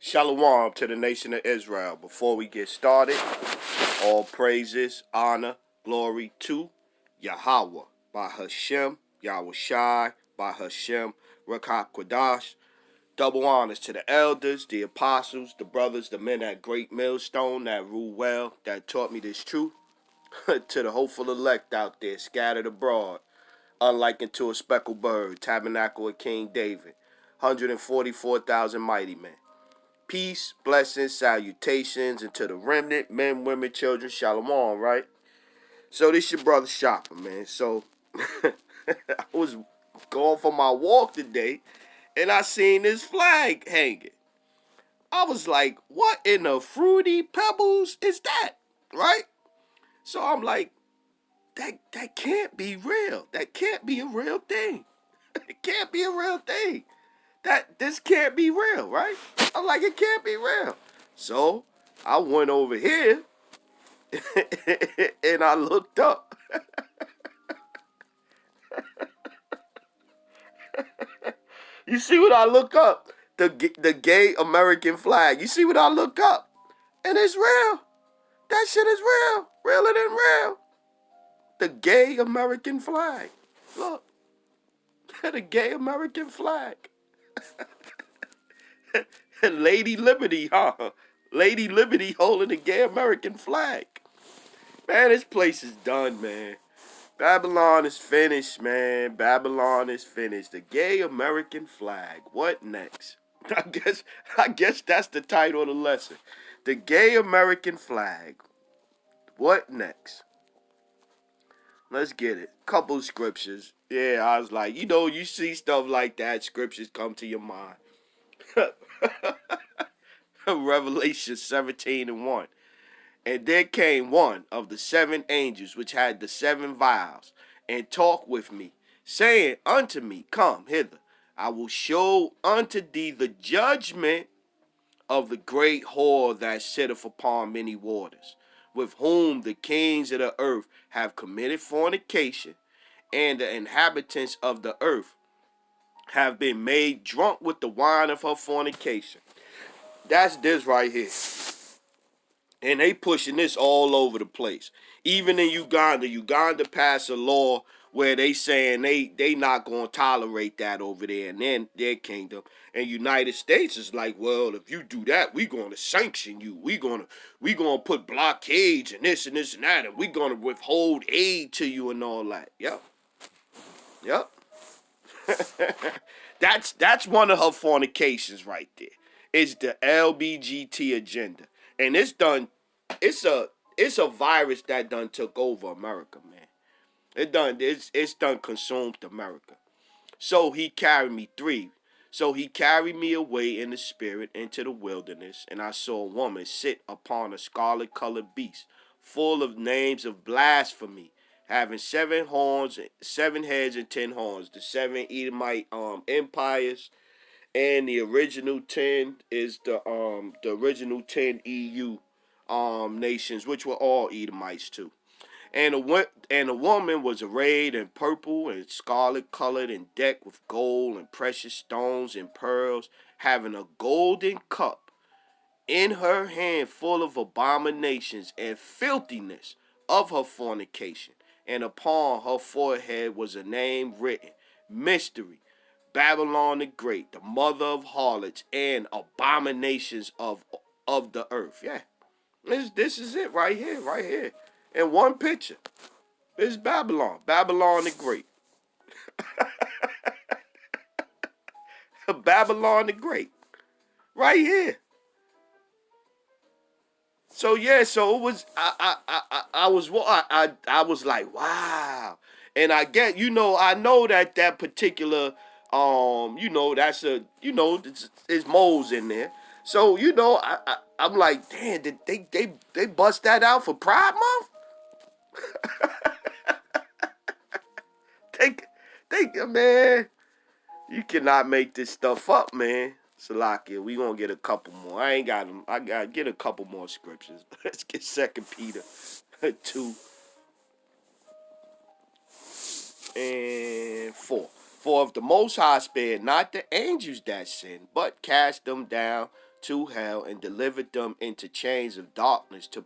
Shalom to the nation of Israel. Before we get started, all praises, honor, glory to Yahweh by Hashem, Yahweh Shai by Hashem, Rakak Kwadash. Double honors to the elders, the apostles, the brothers, the men at Great Millstone that rule well, that taught me this truth. To the hopeful elect out there scattered abroad, unlike unto a speckled bird, tabernacle of King David, 144,000 mighty men. Peace, blessings, salutations, and to the remnant, men, women, children, shalom, right? So this your brother Shopper, man. So I was going for my walk today, and I seen this flag hanging. I was like, what in the Fruity Pebbles is that, right? So I'm like, that can't be real. That can't be a real thing. It can't be a real thing. This can't be real, right? I'm like, it can't be real. So I went over here and I looked up. You see what I look up? The gay American flag. You see what I look up? And it's real. That shit is real. Realer than real. The gay American flag. Look. The gay American flag. Lady Liberty, huh? Lady Liberty holding the gay American flag. Man, this place is done, man. Babylon is finished, man. Babylon is finished. The gay American flag. What next? I guess that's the title of the lesson. The gay American flag. What next? Let's get it. Couple scriptures. Yeah, I was like, you see stuff like that, scriptures come to your mind. Revelation 17:1. And there came one of the seven angels which had the seven vials, and talked with me, saying unto me, Come hither, I will show unto thee the judgment of the great whore that sitteth upon many waters, with whom the kings of the earth have committed fornication, and the inhabitants of the earth have been made drunk with the wine of her fornication. That's this right here. And they pushing this all over the place. Even in Uganda passed a law where they saying they not going to tolerate that over there in their kingdom. And United States is like, well, if you do that, we going to sanction you. We going to put blockades and this and this and that, and we going to withhold aid to you and all that. Yep. That's one of her fornications right there. It's the LBGT agenda. And it's a virus that done took over America, man. It's done consumed America. So he carried me away in the spirit into the wilderness, and I saw a woman sit upon a scarlet colored beast, full of names of blasphemy, having 7 horns, 7 heads, and 10 horns. The 7 Edomite empires, and the original 10 is the original 10 EU nations, which were all Edomites too. And a woman was arrayed in purple and scarlet colored, and decked with gold and precious stones and pearls, having a golden cup in her hand, full of abominations and filthiness of her fornication. And upon her forehead was a name written, Mystery, Babylon the Great, the mother of harlots and abominations of the earth. Yeah. This is it right here. In one picture. It's Babylon the Great. Babylon the Great. Right here. So yeah, so it was I was like, wow. And I get, I know that particular that's it's moles in there. So, I'm like, damn, did they bust that out for Pride Month? Man, you cannot make this stuff up, man. Salakia, we gonna get a couple more. I ain't got them. I gotta get a couple more scriptures. Let's get 2 Peter 2 and 4. For if the Most High spared not the angels that sinned, but cast them down to hell, and delivered them into chains of darkness to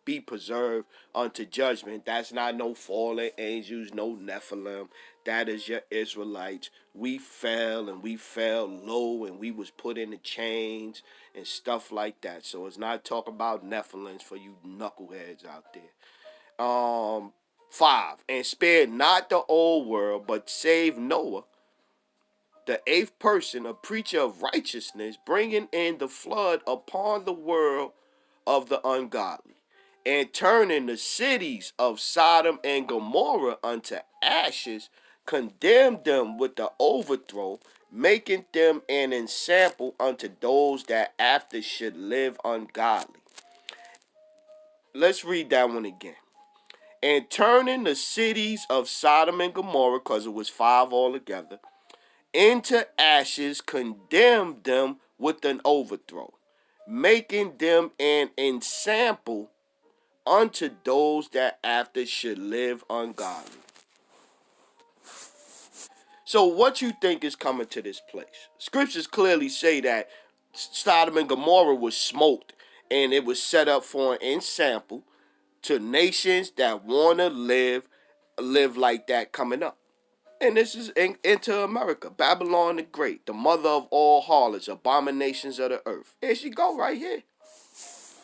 be preserved unto judgment. That's not no fallen angels, no Nephilim. That is your Israelites. We fell, and we fell low, and we was put in the chains and stuff like that. So it's not talking about Nephilims for you knuckleheads out there. 5, and spared not the old world, but saved Noah, the 8th person, a preacher of righteousness, bringing in the flood upon the world of the ungodly, and turning the cities of Sodom and Gomorrah unto ashes, condemned them with the overthrow, making them an ensample unto those that after should live ungodly. Let's read that one again. And turning the cities of Sodom and Gomorrah, because it was 5 altogether, into ashes, condemned them with an overthrow, making them an ensample unto those that after should live ungodly. So what you think is coming to this place? Scriptures clearly say that Sodom and Gomorrah was smoked, and it was set up for an ensample to nations that want to live like that coming up. And this is into America. Babylon the Great, the mother of all harlots, abominations of the earth. Here she go right here.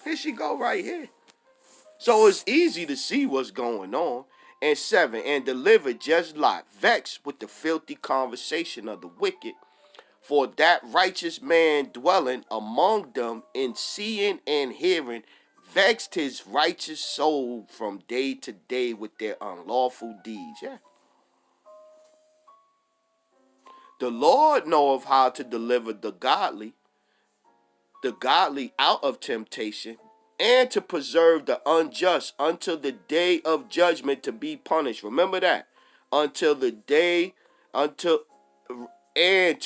Here she go right here. So it's easy to see what's going on. And 7, and delivered just Lot, vexed with the filthy conversation of the wicked, for that righteous man dwelling among them in seeing and hearing, vexed his righteous soul from day to day with their unlawful deeds. Yeah. The Lord knoweth how to deliver the godly out of temptation, and to preserve the unjust until the day of judgment to be punished. Remember that. And to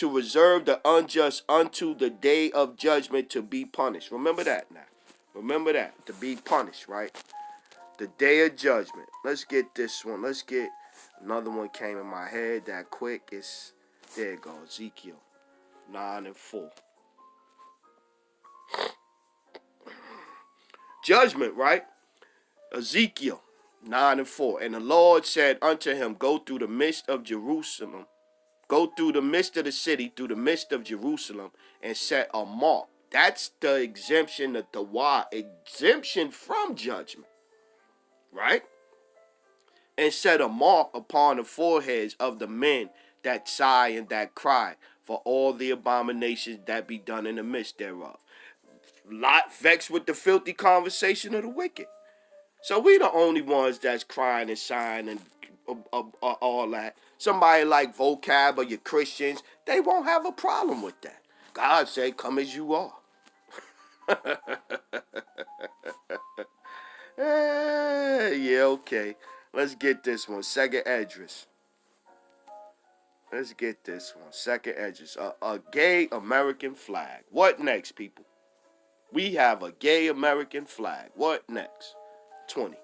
reserve the unjust unto the day of judgment to be punished. Remember that now. Remember that. To be punished, right? The day of judgment. Let's get this one. Let's get another one came in my head that quick. There it goes. Ezekiel 9 and 4. Judgment, right? Ezekiel 9 and 4. And the Lord said unto him, go through the midst of Jerusalem. Go through the midst of the city, through the midst of Jerusalem, and set a mark. That's the exemption, the Tawah, exemption from judgment, right? And set a mark upon the foreheads of the men that sigh and that cry for all the abominations that be done in the midst thereof. Lot vexed with the filthy conversation of the wicked. So we the only ones that's crying and sighing and all that. Somebody like Vocab or your Christians, they won't have a problem with that. God said, come as you are. Yeah, okay. Let's get this one. Second Esdras. Let's get this one. Second Esdras. A gay American flag. What next, people? We have a gay American flag. What next? 20.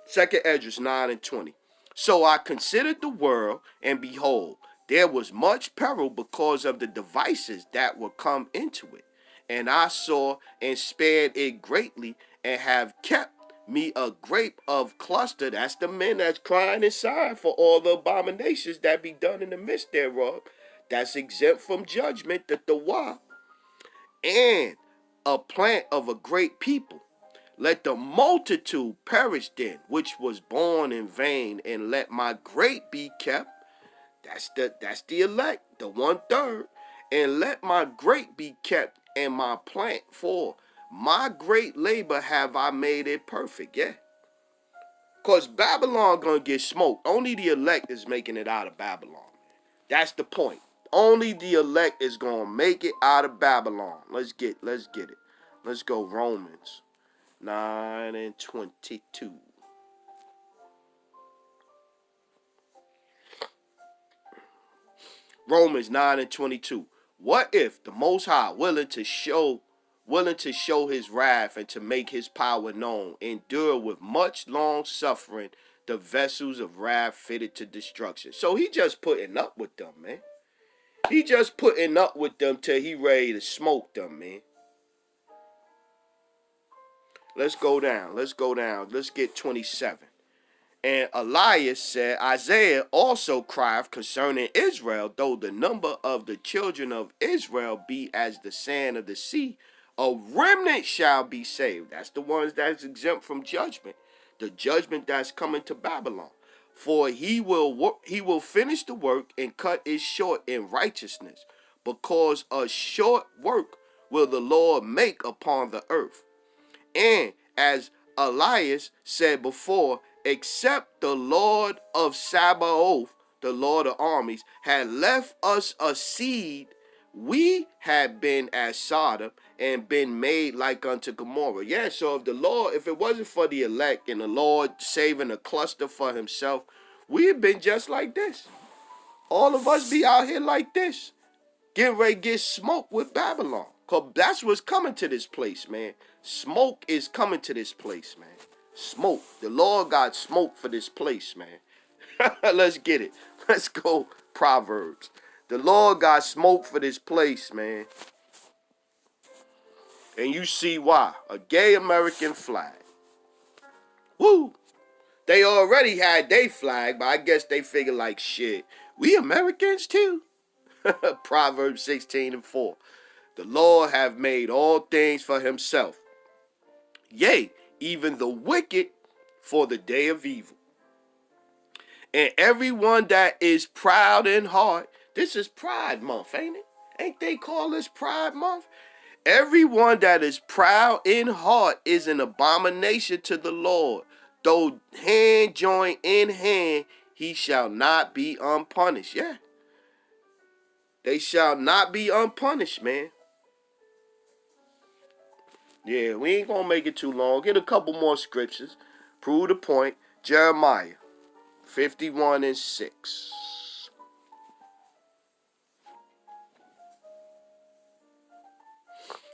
Second Esdras 9 and 20. So I considered the world, and behold, there was much peril because of the devices that were come into it. And I saw and spared it greatly, and have kept me a grape of cluster. That's the men that's crying and sighing for all the abominations that be done in the midst thereof. That's exempt from judgment, the Tawah. And a plant of a great people. Let the multitude perish then, which was born in vain, and let my grape be kept. That's the elect, the 1/3. And let my grape be kept, and my plant for my great labor have I made it perfect. Yeah. Because Babylon gonna get smoked. Only the elect is making it out of Babylon. That's the point. Only the elect is gonna make it out of Babylon. Let's get it. Let's go Romans 9 and 22. Romans 9 and 22. What if the Most High, willing to show his wrath and to make his power known, endure with much long suffering the vessels of wrath fitted to destruction? So he just putting up with them, man. He just putting up with them till he ready to smoke them, man. Let's go down. Let's go down. Let's get 27. And Elias said, Isaiah also cried concerning Israel, though the number of the children of Israel be as the sand of the sea, a remnant shall be saved. That's the ones that's exempt from judgment, the judgment that's coming to Babylon. For he will finish the work and cut it short in righteousness, because a short work will the Lord make upon the earth. And as Elias said before, except the Lord of Sabaoth, the Lord of armies, had left us a seed, we had been as Sodom and been made like unto Gomorrah. Yeah, so if it wasn't for the elect and the Lord saving a cluster for himself, we'd been just like this. All of us be out here like this, getting ready to get smoked with Babylon. Because that's what's coming to this place, man. Smoke is coming to this place, man. Smoke. The Lord got smoke for this place, man. Let's get it. Let's go, Proverbs. The Lord got smoke for this place, man. And you see why. A gay American flag. Woo! They already had their flag, but I guess they figured like, shit, we Americans too. Proverbs 16:4. The Lord have made all things for himself. Yea, even the wicked for the day of evil. And everyone that is proud in heart, this is Pride Month, ain't it? Ain't they call this Pride Month? Everyone that is proud in heart is an abomination to the Lord. Though hand join in hand, he shall not be unpunished. Yeah. They shall not be unpunished, man. Yeah, we ain't gonna make it too long. Get a couple more scriptures. Prove the point. Jeremiah 51:6.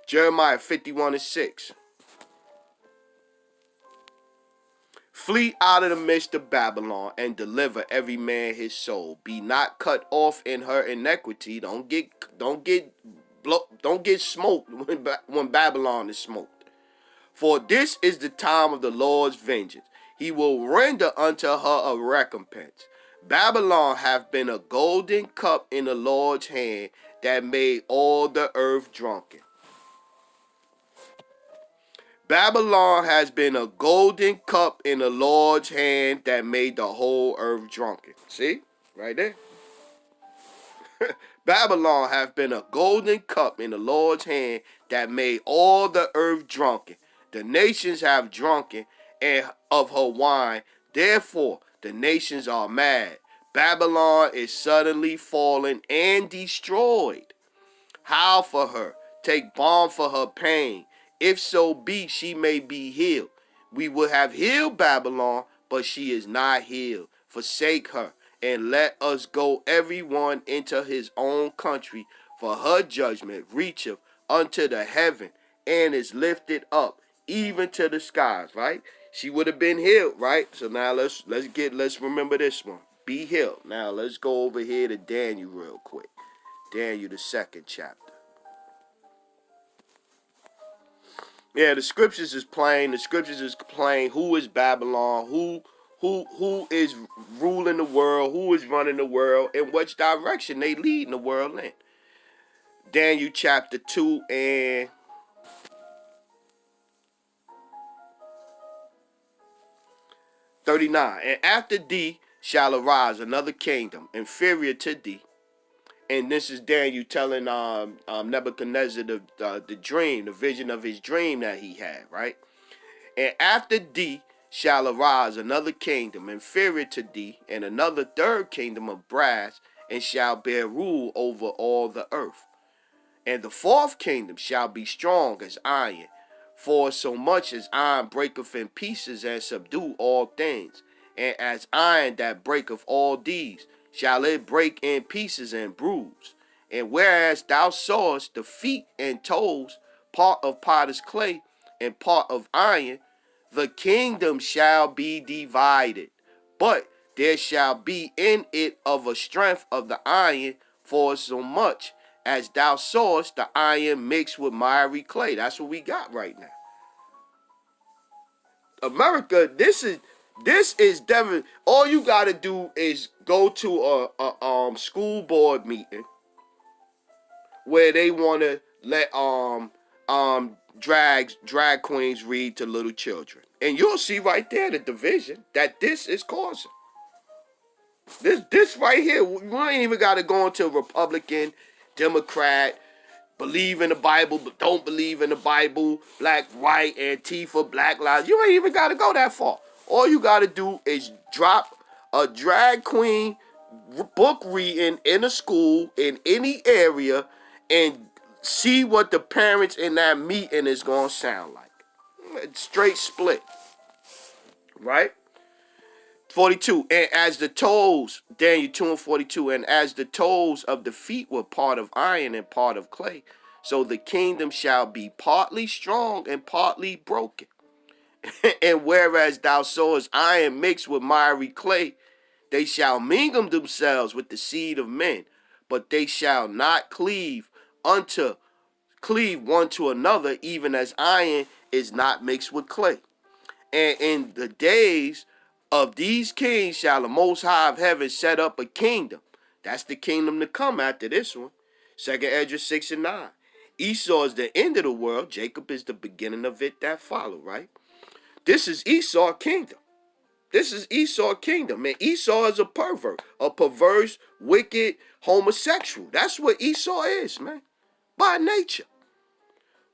Jeremiah 51:6. Flee out of the midst of Babylon and deliver every man his soul. Be not cut off in her iniquity. Don't get smoked when Babylon is smoked. For this is the time of the Lord's vengeance. He will render unto her a recompense. Babylon hath been a golden cup in the Lord's hand that made all the earth drunken. Babylon has been a golden cup in the Lord's hand that made the whole earth drunken. See? Right there. Babylon hath been a golden cup in the Lord's hand that made all the earth drunken. The nations have drunken and of her wine. Therefore, the nations are mad. Babylon is suddenly fallen and destroyed. Howl for her. Take balm for her pain. If so be she may be healed. We would have healed Babylon, but she is not healed. Forsake her, and let us go every one into his own country, for her judgment reacheth unto the heaven, and is lifted up even to the skies. Right? She would have been healed, right? So now let's remember this one. Be healed. Now let's go over here to Daniel real quick. Daniel, the 2nd chapter. Yeah, the scriptures is plain. The scriptures is plain. Who is Babylon? Who is ruling the world? Who is running the world? In which direction they leading the world in? Daniel chapter 2 and 39. And after thee shall arise another kingdom inferior to thee. And this is Daniel telling Nebuchadnezzar the dream, the vision of his dream that he had, right? And after thee shall arise another kingdom inferior to thee, and another third kingdom of brass, and shall bear rule over all the earth. And the fourth kingdom shall be strong as iron, for so much as iron breaketh in pieces and subdue all things, and as iron that breaketh all these, shall it break in pieces and bruise. And whereas thou sawest the feet and toes, part of potter's clay and part of iron, the kingdom shall be divided. But there shall be in it of a strength of the iron, for so much as thou sawest the iron mixed with miry clay. That's what we got right now. America, this is Devin. All you gotta do is go to a school board meeting where they wanna let drag queens read to little children. And you'll see right there the division that this is causing. This right here, you ain't even gotta go into Republican, Democrat, believe in the Bible, but don't believe in the Bible, black, white, Antifa, Black Lives. You ain't even got to go that far. All you got to do is drop a drag queen book reading in a school in any area and see what the parents in that meeting is going to sound like. Straight split. Right? 42, and as the toes, Daniel 2 and 42, and as the toes of the feet were part of iron and part of clay, so the kingdom shall be partly strong and partly broken. And whereas thou sawest iron mixed with miry clay, they shall mingle themselves with the seed of men, but they shall not cleave one to another, even as iron is not mixed with clay. And in the days of these kings shall the Most High of heaven set up a kingdom. That's the kingdom to come after this one. 2 Esdras 6 and 9. Esau is the end of the world. Jacob is the beginning of it that follow, right? This is Esau's kingdom. This is Esau's kingdom. Man, Esau is a pervert, a perverse, wicked homosexual. That's what Esau is, man, by nature.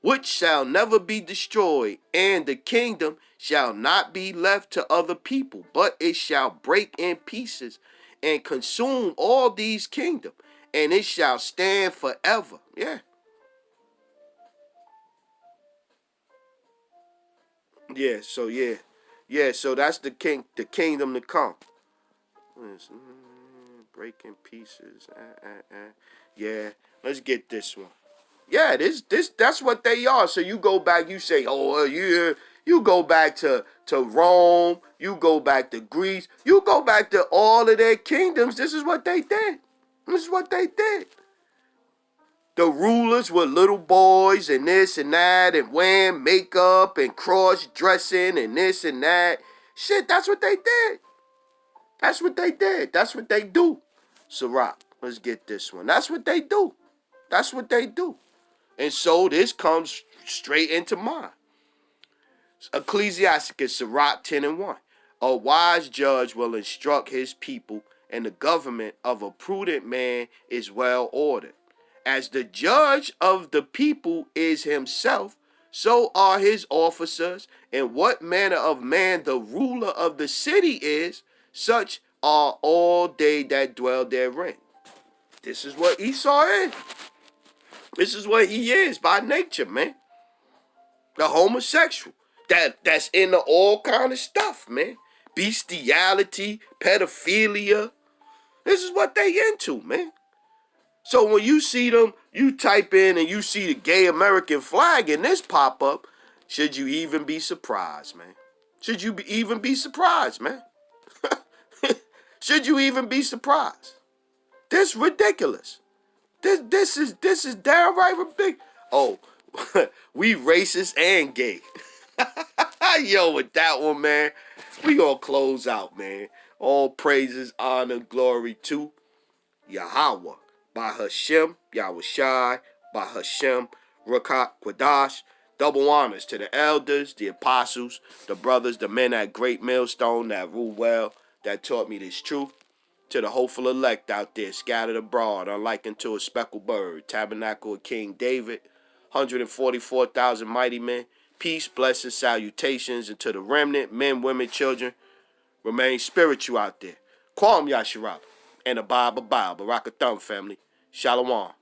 Which shall never be destroyed, and the kingdom shall not be left to other people, but it shall break in pieces and consume all these kingdoms, and it shall stand forever. Yeah. Yeah, so that's the kingdom to come. Breaking pieces. Yeah, let's get this one. Yeah, that's what they are. So you go back, you say, oh, you go back to Rome, you go back to Greece, you go back to all of their kingdoms. This is what they did. This is what they did. The rulers were little boys and this and that and wearing makeup and cross-dressing and this and that. Shit, that's what they did. That's what they did. That's what they do. Sirach, let's get this one. That's what they do. That's what they do. And so this comes straight into mind. Ecclesiasticus, Sirach 10 and 1. A wise judge will instruct his people, and the government of a prudent man is well ordered. As the judge of the people is himself, so are his officers, and what manner of man the ruler of the city is, such are all they that dwell therein. This is what Esau is. This is what he is by nature, man. The homosexual. That's into all kind of stuff, man. Bestiality, pedophilia. This is what they into, man. So when you see them, you type in and you see the gay American flag and this pop up, should you even be surprised, man? Should you even be surprised, man? Should you even be surprised? This ridiculous. This is downright ridiculous. Oh, we racist and gay. Yo, with that one, man, we gonna close out, man. All praises, honor, glory to Yahweh. By Hashem, Yahushai, by Hashem, Ruach Quadash. Double honors to the elders, the apostles, the brothers, the men at Great Millstone that rule well, that taught me this truth. To the hopeful elect out there, scattered abroad, unlike unto a speckled bird, tabernacle of King David, 144,000 mighty men. Peace, blessings, salutations, and to the remnant, men, women, children, remain spiritual out there. Kwam Yasharab, and Abba Barakathum family. Shalom.